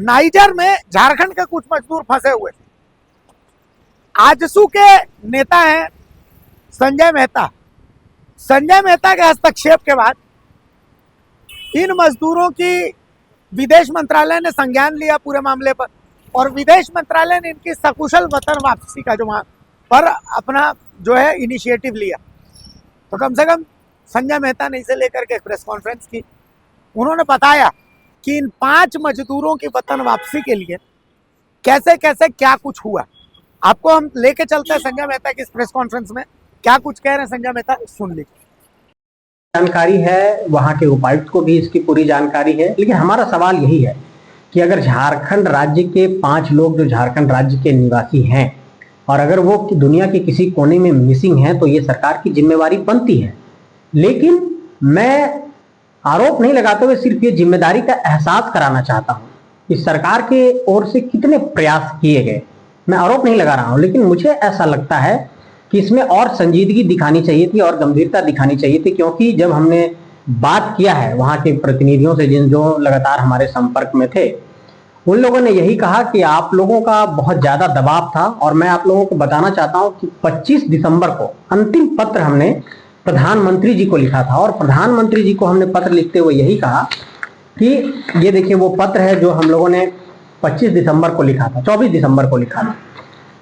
Niger में झारखंड के कुछ मजदूर फंसे हुए थे। आजसू के नेता हैं संजय मेहता। संजय मेहता के हस्तक्षेप के बाद इन मजदूरों की विदेश मंत्रालय ने संज्ञान लिया पूरे मामले पर, और विदेश मंत्रालय ने इनकी सकुशल वतन वापसी का पर अपना जो है इनिशिएटिव लिया। तो कम से कम संजय मेहता ने इसे लेकर के प्रेस कॉन्फ्रेंस की। उन्होंने बताया कि इन 5 मजदूरों की वतन वापसी के लिए कैसे कैसे क्या कुछ हुआ। आपको हम लेके चलते हैं संजय मेहता की इस प्रेस कॉन्फ्रेंस में। क्या कुछ कह रहे हैं संजय मेहता, सुन लीजिए। जानकारी है, वहां के उपायुक्त को भी इसकी पूरी जानकारी है, लेकिन हमारा सवाल यही है कि अगर झारखंड राज्य के 5 लोग जो झारखंड राज्य के निवासी हैं और अगर वो दुनिया के किसी कोने में मिसिंग हैं तो ये सरकार की जिम्मेवारी बनती है। लेकिन मैं आरोप नहीं लगाते हुए सिर्फ ये जिम्मेदारी का एहसास कराना चाहता हूँ कि सरकार के ओर से कितने प्रयास किए गए। मैं आरोप नहीं लगा रहा हूँ, लेकिन मुझे ऐसा लगता है कि इसमें और संजीदगी दिखानी चाहिए थी और गंभीरता दिखानी चाहिए थी, क्योंकि जब हमने बात किया है वहां के प्रतिनिधियों से जो लगातार हमारे संपर्क में थे, उन लोगों ने यही कहा कि आप लोगों का बहुत ज्यादा दबाव था। और मैं आप लोगों को बताना चाहता हूं कि 25 दिसंबर को अंतिम पत्र हमने प्रधानमंत्री जी को लिखा था, और प्रधानमंत्री जी को हमने पत्र लिखते हुए यही कहा कि ये देखिए वो पत्र है जो हम लोगों ने 25 दिसंबर को लिखा था, 24 दिसंबर को लिखा था।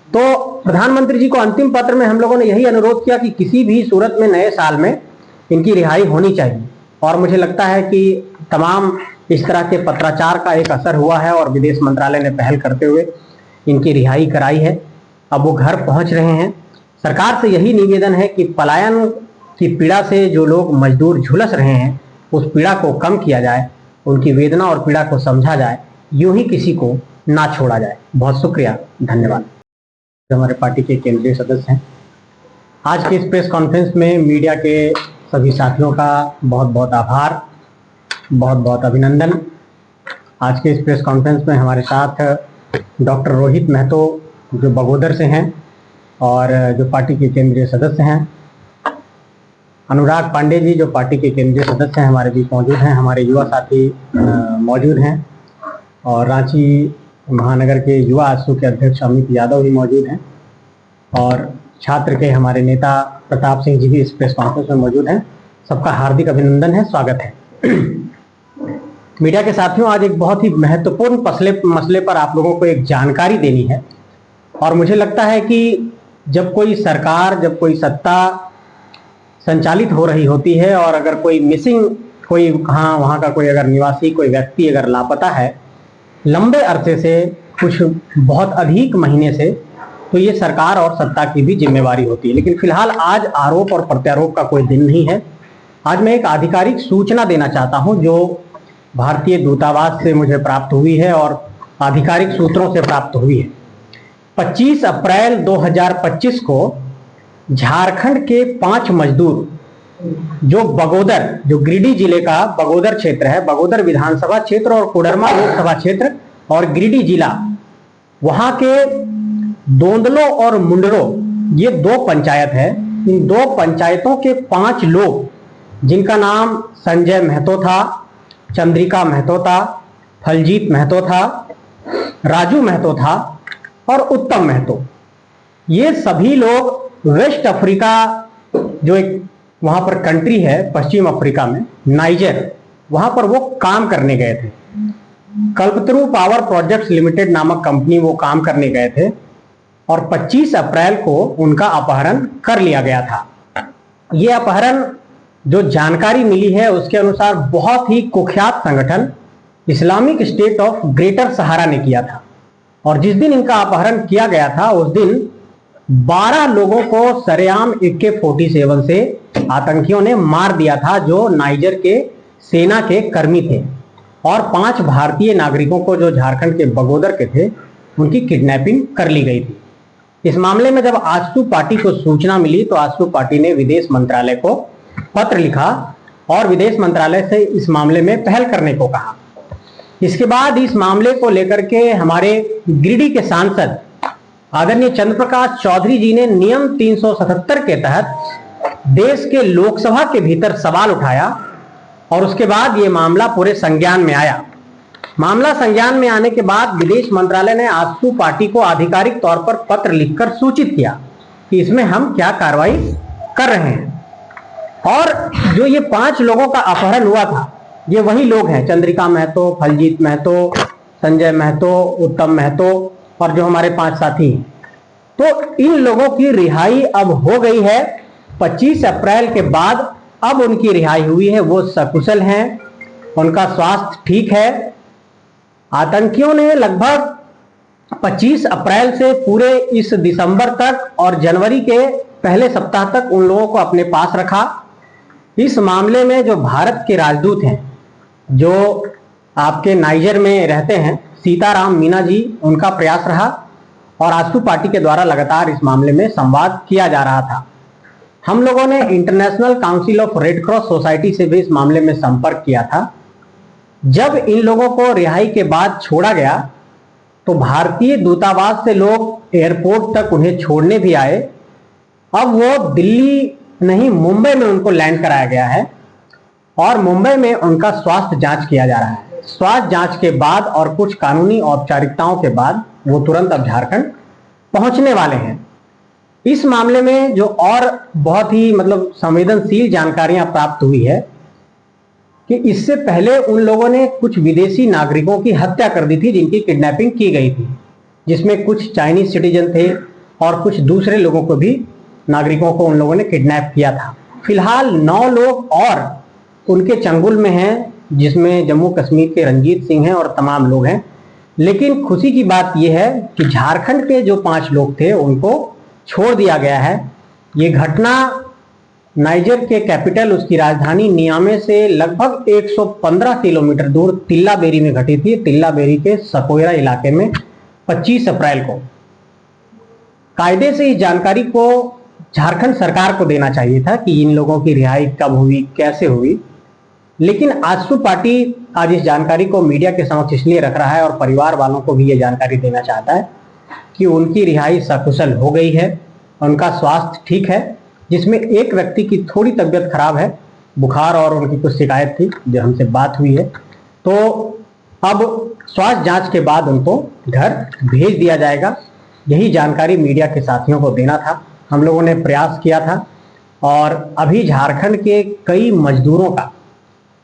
तो प्रधानमंत्री जी को अंतिम पत्र में हम लोगों ने यही अनुरोध किया कि किसी भी सूरत में नए साल में इनकी रिहाई होनी चाहिए। और मुझे लगता है कि तमाम इस तरह के पत्राचार का एक असर हुआ है और विदेश मंत्रालय ने पहल करते हुए इनकी रिहाई कराई है। अब वो घर पहुंच रहे हैं। सरकार से यही निवेदन है कि पलायन की पीड़ा से जो लोग मजदूर झुलस रहे हैं उस पीड़ा को कम किया जाए, उनकी वेदना और पीड़ा को समझा जाए, यूं ही किसी को ना छोड़ा जाए। बहुत शुक्रिया, धन्यवाद। हमारे पार्टी के केंद्रीय सदस्य हैं। आज के इस प्रेस कॉन्फ्रेंस में मीडिया के सभी साथियों का बहुत बहुत आभार, बहुत बहुत अभिनंदन। आज के इस प्रेस कॉन्फ्रेंस में हमारे साथ डॉक्टर रोहित महतो जो बगोदर से हैं और जो पार्टी के केंद्रीय सदस्य हैं, अनुराग पांडे जी जो पार्टी के केंद्रीय सदस्य हैं हमारे बीच मौजूद हैं, हमारे युवा साथी मौजूद हैं, और रांची महानगर के युवा आजसू के अध्यक्ष अमित यादव भी मौजूद हैं, और छात्र के हमारे नेता प्रताप सिंह जी भी इस प्रेस कॉन्फ्रेंस में मौजूद हैं। सबका हार्दिक अभिनंदन है, स्वागत है। मीडिया के साथियों, आज एक बहुत ही महत्वपूर्ण मसले पर आप लोगों को एक जानकारी देनी है। और मुझे लगता है कि जब कोई सरकार, जब कोई सत्ता संचालित हो रही होती है और अगर कोई मिसिंग, कोई वहाँ का कोई अगर निवासी, कोई व्यक्ति अगर लापता है लंबे अरसे से, कुछ बहुत अधिक महीने से, तो ये सरकार और सत्ता की भी जिम्मेवारी होती है। लेकिन फिलहाल आज आरोप और प्रत्यारोप का कोई दिन नहीं है। आज मैं एक आधिकारिक सूचना देना चाहता हूं जो भारतीय दूतावास से मुझे प्राप्त हुई है और आधिकारिक सूत्रों से प्राप्त हुई है। 25 अप्रैल 2025 को झारखंड के 5 मजदूर जो बगोदर, जो गिरिडीह जिले का बगोदर क्षेत्र है, बगोदर विधानसभा क्षेत्र और कोडरमा लोकसभा क्षेत्र और गिरिडीह जिला, वहां के दोंदलो और मुंडरो, ये 2 पंचायत है। इन 2 पंचायतों के 5 लोग जिनका नाम संजय महतो था, चंद्रिका महतो था, फलजीत महतो था, राजू महतो था और उत्तम महतो, ये सभी लोग वेस्ट अफ्रीका, जो एक वहां पर कंट्री है पश्चिम अफ्रीका में, नाइजर, वहां पर वो काम करने गए थे। कल्पतरू पावर प्रोजेक्ट्स लिमिटेड नामक कंपनी वो काम करने गए थे और 25 अप्रैल को उनका अपहरण कर लिया गया था। ये अपहरण जो जानकारी मिली है उसके अनुसार बहुत ही कुख्यात संगठन इस्लामिक स्टेट ऑफ ग्रेटर सहारा ने किया था। और जिस दिन इनका अपहरण किया गया था उस दिन 12 लोगों को सरेआम AK-47 से आतंकियों ने मार दिया था, जो नाइजर के सेना के कर्मी थे, और 5 भारतीय नागरिकों को जो झारखंड के बगोदर के थे उनकी किडनैपिंग कर ली गई थी। इस मामले में जब आजसू पार्टी को सूचना मिली तो आजसू पार्टी ने विदेश मंत्रालय को पत्र लिखा और विदेश मंत्रालय से इस मामले में पहल करने को कहा। इसके बाद इस मामले को लेकर के हमारे गिरिडीह के सांसद आदरणीय चंद्रप्रकाश चौधरी जी ने नियम 377 के तहत देश के लोकसभा के भीतर सवाल उठाया और उसके बाद ये मामला पूरे संज्ञान में आया। मामला संज्ञान में आने के बाद विदेश मंत्रालय ने आजसू पार्टी को आधिकारिक तौर पर पत्र लिखकर सूचित किया कि इसमें हम क्या कार्रवाई कर रहे हैं। और जो ये 5 लोगों का अपहरण हुआ था, ये वही लोग हैं, चंद्रिका महतो, फलजीत महतो, संजय महतो, उत्तम महतो और जो हमारे 5 साथी हैं। तो इन लोगों की रिहाई अब हो गई है 25 अप्रैल के बाद। अब उनकी रिहाई हुई है, वो सकुशल हैं, उनका स्वास्थ्य ठीक है। आतंकियों ने लगभग 25 अप्रैल से पूरे इस दिसंबर तक और जनवरी के पहले सप्ताह तक उन लोगों को अपने पास रखा। इस मामले में जो भारत के राजदूत हैं, जो आपके नाइजर में रहते हैं, सीताराम मीना जी, उनका प्रयास रहा और आजसू पार्टी के द्वारा लगातार इस मामले में संवाद किया जा रहा था। हम लोगों ने international council of red cross society से भी इस मामले में संपर्क किया था। जब इन लोगों को रिहाई के बाद छोड़ा गया तो भारतीय दूतावास से लोग एयरपोर्ट तक उन्हें छोड़ने भी आए। अब वो दिल्ली नहीं, मुंबई में उनको लैंड कराया गया है और मुंबई में उनका स्वास्थ्य जांच किया जा रहा है। स्वास्थ्य जांच के बाद और कुछ कानूनी औपचारिकताओं के बाद वो तुरंत अब झारखंड पहुंचने वाले हैं। इस मामले में जो और बहुत ही संवेदनशील जानकारियां प्राप्त हुई है कि इससे पहले उन लोगों ने कुछ विदेशी नागरिकों की हत्या कर दी थी, जिनकी किडनैपिंग की गई थी, जिसमें कुछ चाइनीज सिटीजन थे और कुछ दूसरे लोगों को भी, नागरिकों को उन लोगों ने किडनैप किया था। फिलहाल 9 लोग और उनके चंगुल में हैं, जिसमें जम्मू कश्मीर के रंजीत सिंह हैं और तमाम लोग हैं। लेकिन खुशी की बात यह है कि झारखंड के जो 5 लोग थे उनको छोड़ दिया गया है। ये घटना नाइजर के कैपिटल, उसकी राजधानी नियामे से लगभग 115 किलोमीटर दूर तिल्लाबेरी में घटी थी। तिल्लाबेरी के सकोयरा इलाके में 25 अप्रैल को। कायदे से इस जानकारी को झारखंड सरकार को देना चाहिए था कि इन लोगों की रिहाई कब हुई, कैसे हुई, लेकिन आजसू पार्टी आज इस जानकारी को मीडिया के समक्ष इसलिए रख रहा है और परिवार वालों को भी ये जानकारी देना चाहता है कि उनकी रिहाई सकुशल हो गई है, उनका स्वास्थ्य ठीक है, जिसमें एक व्यक्ति की थोड़ी तबीयत खराब है, बुखार और उनकी कुछ शिकायत थी जो हमसे बात हुई है। तो अब स्वास्थ्य जांच के बाद उनको घर भेज दिया जाएगा। यही जानकारी मीडिया के साथियों को देना था, हम लोगों ने प्रयास किया था। और अभी झारखंड के कई मजदूरों का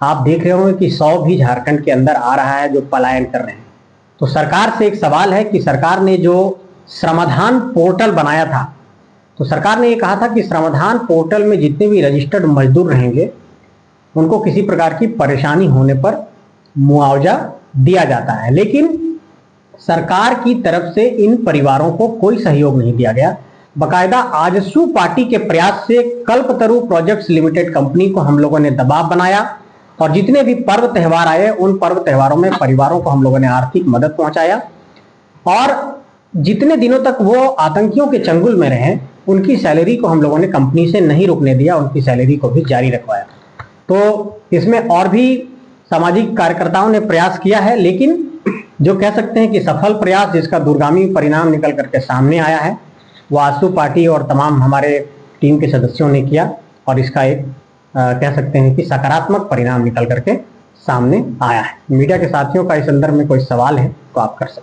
आप देख रहे होंगे कि 100 भी झारखंड के अंदर आ रहा है जो पलायन कर रहे हैं। तो सरकार से एक सवाल है कि सरकार ने जो श्रमदान पोर्टल बनाया था, तो सरकार ने ये कहा था कि श्रमदान पोर्टल में जितने भी रजिस्टर्ड मजदूर रहेंगे उनको किसी प्रकार की परेशानी होने पर मुआवजा दिया जाता है, लेकिन सरकार की तरफ से इन परिवारों को कोई सहयोग नहीं दिया गया। बकायदा आजसू पार्टी के प्रयास से कल्पतरु प्रोजेक्ट्स लिमिटेड कंपनी को हम लोगों ने दबाव बनाया और जितने भी पर्व त्यौहार आए उन पर्व त्योहारों में परिवारों को हम लोगों ने आर्थिक मदद पहुंचाया और जितने दिनों तक वो आतंकियों के चंगुल में रहे उनकी सैलरी को हम लोगों ने कंपनी से नहीं रुकने दिया, उनकी सैलरी को भी जारी रखवाया। तो इसमें और भी सामाजिक कार्यकर्ताओं ने प्रयास किया है, लेकिन जो कह सकते हैं कि सफल प्रयास जिसका दूरगामी परिणाम निकल करके सामने आया है वो आजसू पार्टी और तमाम हमारे टीम के सदस्यों ने किया और इसका एक कह सकते हैं कि सकारात्मक परिणाम निकल करके सामने आया है। मीडिया के साथियों का इस संदर्भ में कोई सवाल है तो आप कर सकते हैं।